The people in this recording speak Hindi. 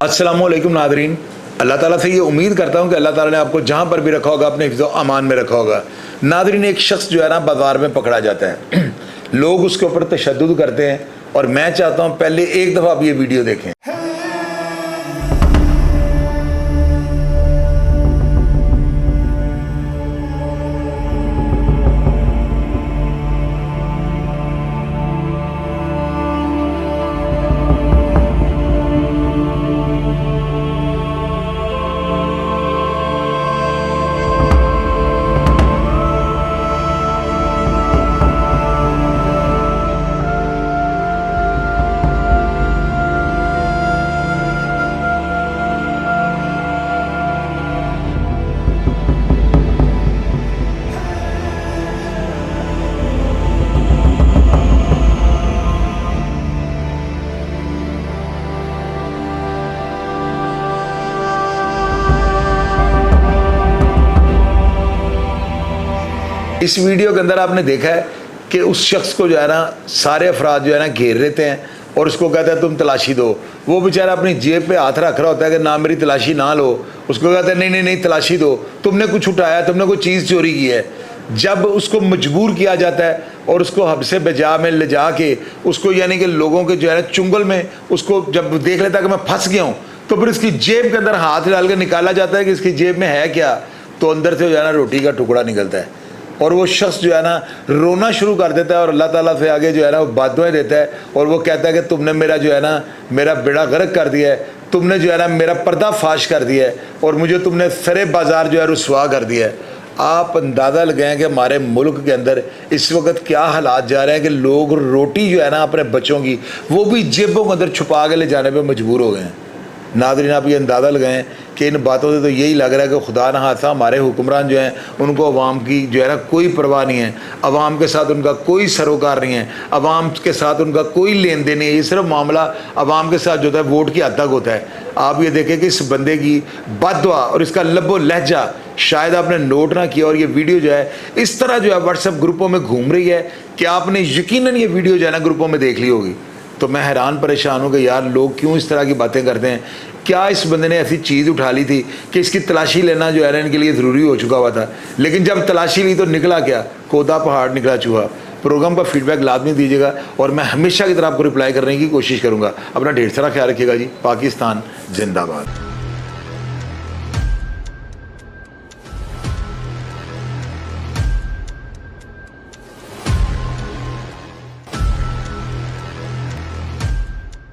अस्सलामुअलैकुम नादरीन, अल्लाह ताला से ये उम्मीद करता हूँ कि अल्लाह ताला ने आपको जहाँ पर भी रखा होगा अपने हिफ्ज़ अमान में रखा होगा। नादरीन, एक शख्स जो है ना बाज़ार में पकड़ा जाता है लोग उसके ऊपर तशद्दुद करते हैं और मैं चाहता हूँ पहले एक दफ़ा आप ये वीडियो देखें। इस वीडियो के अंदर आपने देखा है कि उस शख्स को जो है ना सारे अफराद जो है ना घेर लेते हैं और उसको कहता है तुम तलाशी दो। वो बेचारा अपनी जेब पे हाथ रख रहा होता है कि ना मेरी तलाशी ना लो। उसको कहता है नहीं नहीं नहीं तलाशी दो, तुमने कुछ उठाया, तुमने कोई चीज़ चोरी की है। जब उसको मजबूर किया जाता है और उसको हब्से बजा में ले जा के उसको यानी कि लोगों के जो है ना चुंगल में उसको जब देख लेता है कि मैं फंस गया हूँ, तो फिर इसकी जेब के अंदर हाथ डाल के निकाला जाता है कि इसकी जेब में है क्या। तो अंदर से जो है ना रोटी का टुकड़ा निकलता है और वो शख्स जो है ना रोना शुरू कर देता है और अल्लाह ताला से आगे जो है ना वो बद्दुआएं देता है और वो कहता है कि तुमने मेरा जो है ना मेरा बेड़ा गर्क कर दिया है, तुमने जो है ना मेरा पर्दा फाश कर दिया है और मुझे तुमने सरे बाज़ार जो है रुसवा कर दिया है। आप अंदाज़ा लगाएं कि हमारे मुल्क के अंदर इस वक्त क्या हालात जा रहे हैं कि लोग रोटी जो है ना अपने बच्चों की वो भी जेबों के अंदर छुपा के ले जाने पर मजबूर हो गए हैं। नादरीन, आप ये अंदाज़ा लगाएं कि इन बातों से तो यही लग रहा है कि खुदा न खासा हमारे हुक्मरान जो हैं उनको अवाम की जो है ना कोई परवाह नहीं है, अवाम के साथ उनका कोई सरोकार नहीं है, अवाम के साथ उनका कोई लेन देन नहीं है। ये सिर्फ मामला अवाम के साथ जो होता है वोट की हद तक होता है। आप ये देखें कि इस बंदे की बद्दुआ और इसका लब्बो लहजा शायद आपने नोट ना किया और ये वीडियो जो है इस तरह जो है व्हाट्सएप ग्रुपों में घूम रही है कि आपने यकीनन ये वीडियो जो है ना ग्रुपों में देख ली होगी। तो मैं हैरान परेशान हूँ कि यार लोग क्यों इस तरह की बातें करते हैं। क्या इस बंदे ने ऐसी चीज़ उठा ली थी कि इसकी तलाशी लेना जो है ना इनके लिए ज़रूरी हो चुका हुआ था, लेकिन जब तलाशी ली तो निकला क्या, कोदा पहाड़ निकला चूहा। प्रोग्राम का फीडबैक लाजमी दीजिएगा और मैं हमेशा की तरह आपको रिप्लाई करने की कोशिश करूँगा। अपना ढेर सारा ख्याल रखिएगा जी। पाकिस्तान जिंदाबाद।